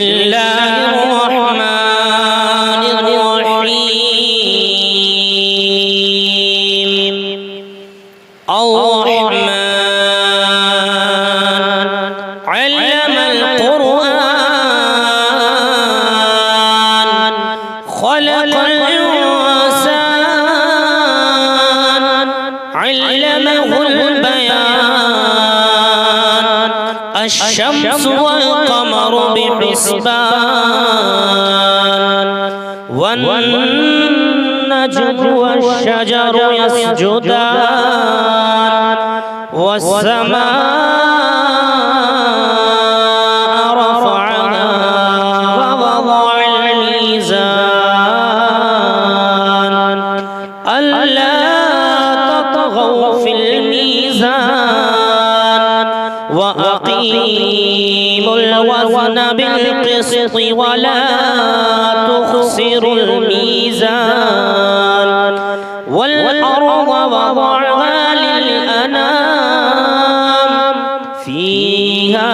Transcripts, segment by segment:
الله الرحمن الرحيم الرحمن علم القرآن خلق الإنسان علمه البيان الشمس والقمر بحسبان والنجم والشجر يسجدان والسماء رفعها ووضع الميزان ألا تطغوا في الميزان وأقيموا الوزن بالقسط ولا تخسروا الميزان والأرض وضعها للأنام فيها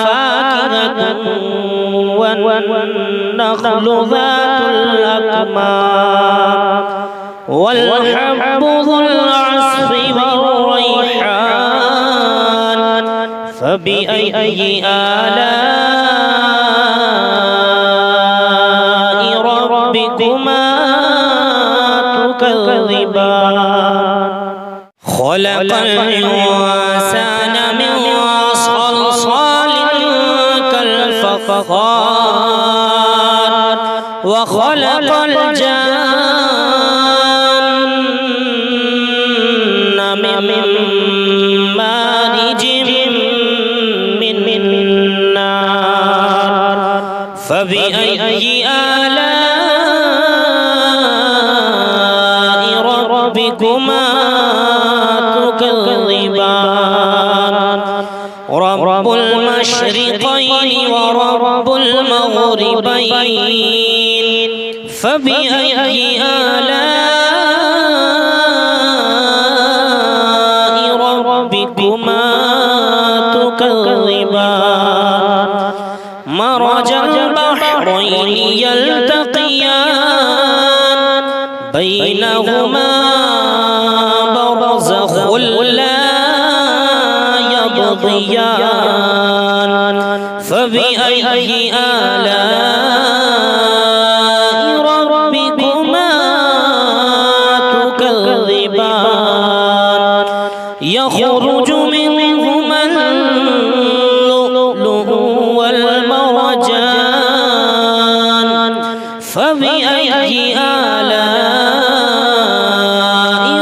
فاكهة والنخل ذات الأكمام والحب ذو العصف والريحان فبأي آلاء ربكما تكذبان خلق الإنسان من صلصال كالفخار وخلق الجن من مارج من نار فبأي آلاء ربكما تكذبان رب المشرقين ورب المغربين فبأي آلاء ربكما تكذبان مرج البحرين يلتقيان بينهما برزخ لا يبغيان فبأي آلاء ربكما تكذبان يخرج منهما اللؤلؤ والمرجان فبأي آلاء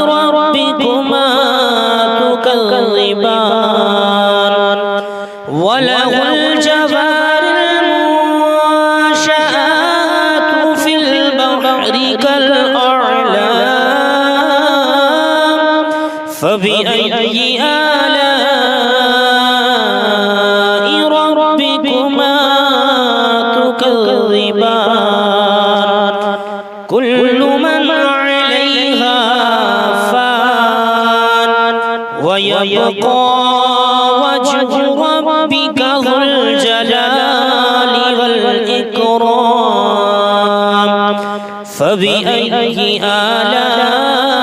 ربكما تكذبان وله الجوار المنشآت في البحر كالأعلام فبأي آلاء ربكما تكذبان كل من عليها فان ويبقى وجه ربك ذو الجلال والإكرام فبأي آلاء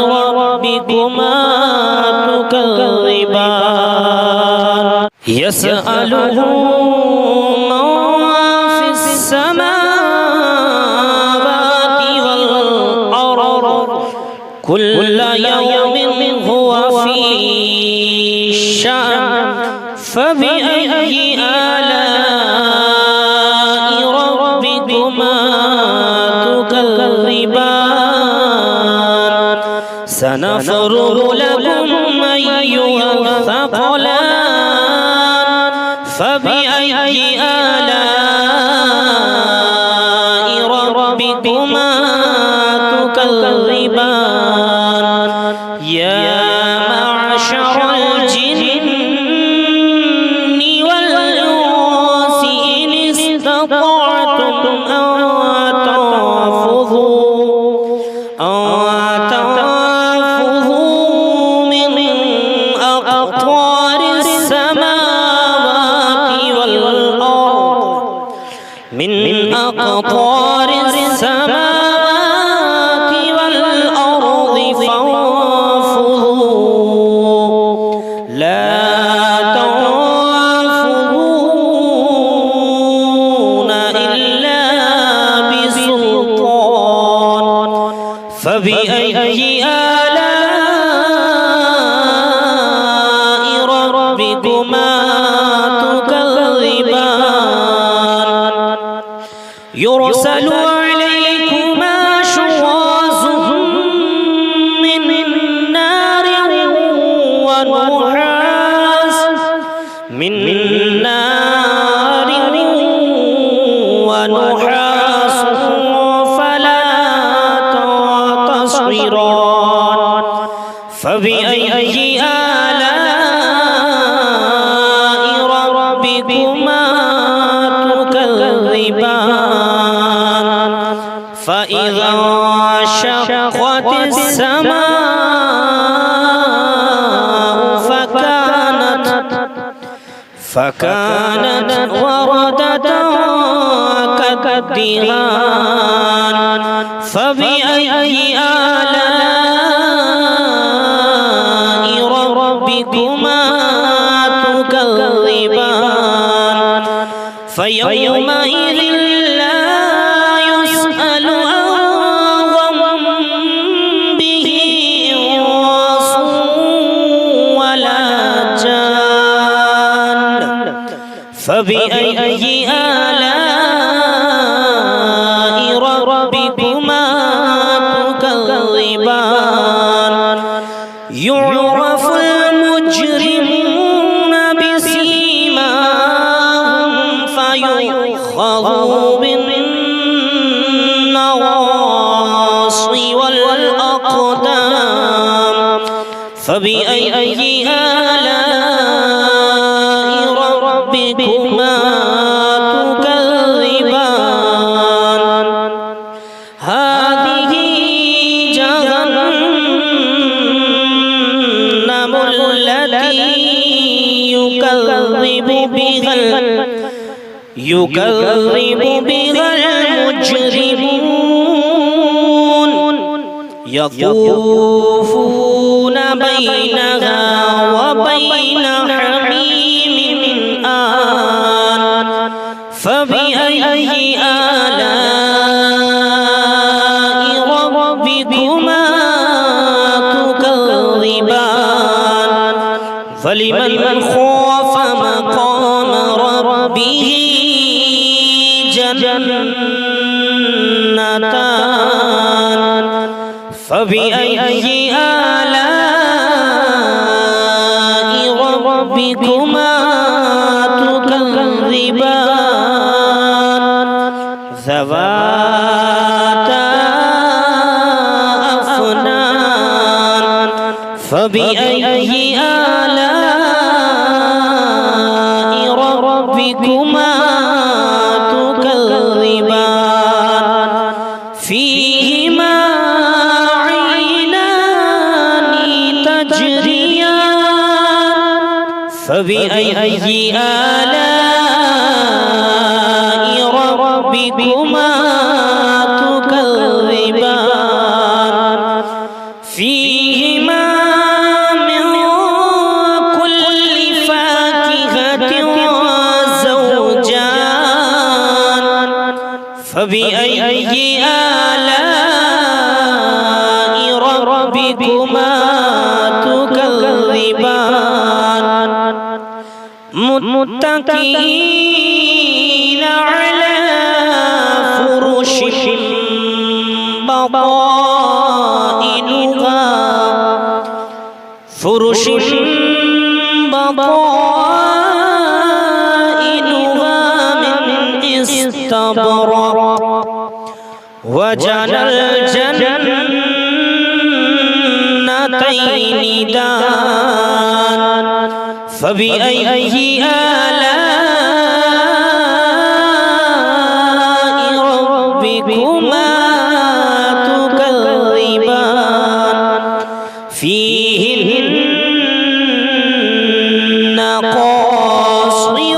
ربكما تكذبان يسأله من في السماوات والأرض كل يوم هو في شأن فبأي آلاء ربكما تكذبان سنفرغ لكم أيها الثقلان فبأي آلاء ربكما تكذبان يا معشر الجن والإنس إن استطعتم أن تنفذوا من أقطار السماوات من أقطار السماوات والأرض فانفذوا لا تنفذون إلا بسلطان فبأي آلاء ربكما تكذبان يرسل عليكما شواظ من نار ونحاس فلا تنتصران فبأي آلاء ربكما تكذبان فإذا انشقت السماء فكانت وردة كالدهان فبأي آلاء ربكما تكذبان فيومئذ لا يسأل عن ذنبه إنس ولا جان فبأي آلاء ربكما تكذبان يعرف المجرمون بسيماهم فيؤخذوا بالنواصي والأقدام فبأي آلاء ربكما تكذبان هذه جهنم التي يكذب بها المجرمون يطوفون بينها وبين حميم آن فبأي آلاء ربكما تكذبان فلمن خاف مقام ربه جنتان فبأي آلاء ربكما تكذبان ذواتا أفنان فبأي آلاء ربكما تكذبان فيهما عينان تجريان فبأي آلاء ربكما تكذبان فيهما من كل فاكهة زوجان فبأي آلاء ربكما تكذبان متكئين على فرش بطائنها من استبرق وجنى الجنتين دان فبأي آلاء ربكما تكذبان فيهن قاصرات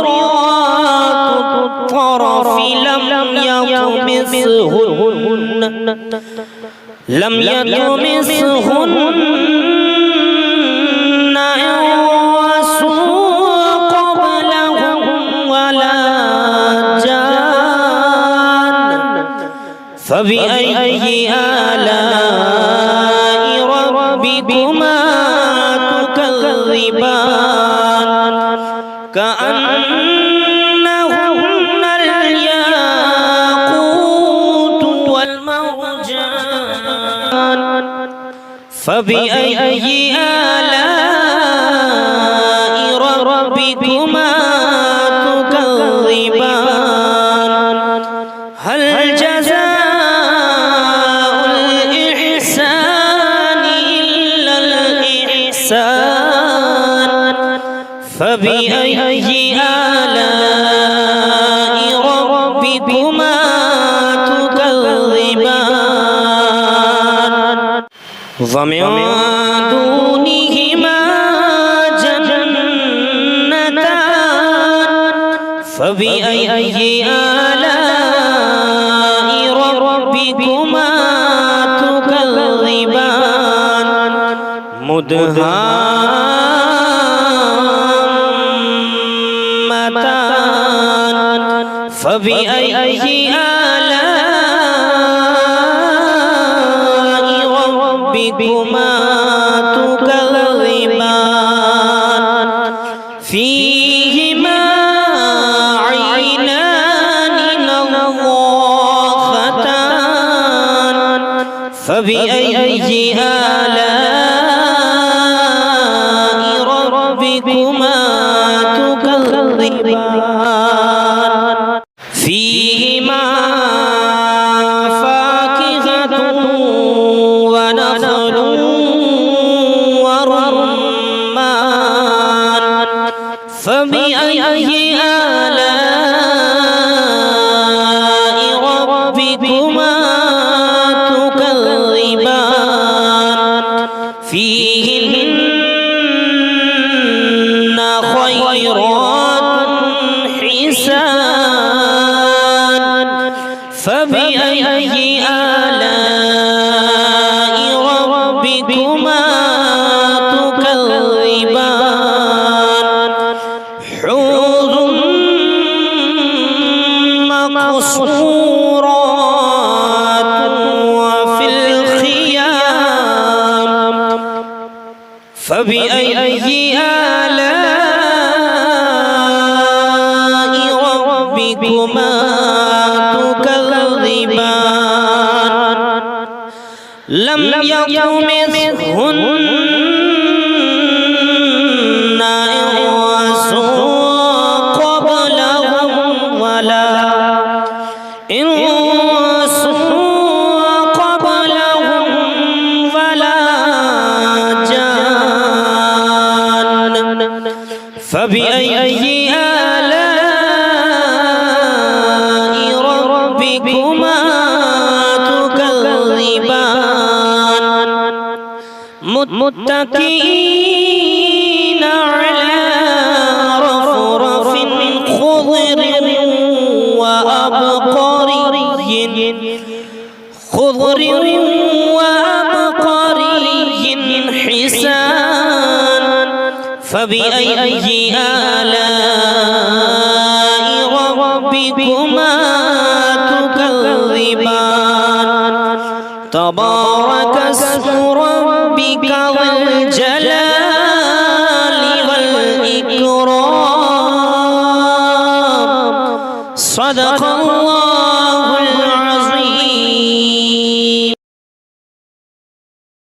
الطرف لم يطمسهن لم يطمسهن إنس قبلهم ولا جان فبأي آلاء ربكما تكذبان كأنهن الياقوت والمرجان فبأي آلاء ربكما تكذبان هل جزاء الإحسان إلا الإحسان فبأي آلاء ربكما تكذبان ومن دونهما جنتان فبأي آلاء ربكما تكذبان مدهامتان فبأي آلاء ربكما تكذبان فيهما عينان نضاختان فبأي آلاء ربكما تكذبان فيهما فاكهة ونخل ورمان فبأي آلاء ربكما تكذبان فيهن خيرات حسان فبأي آلاء ربكما تكذبان حوض مقصورات وفي الخيام فبأي آلاء ربكما تكذبان لم يطمثهن إنس قبلهم ولا جان فبأي آلاء ربكما تكذبان متكئين على رفرف خضر وأبقري حسان فبأي آلاء ربكما تكذبان تبارك اسم ربك ذو الجلال والإكرام صدق الله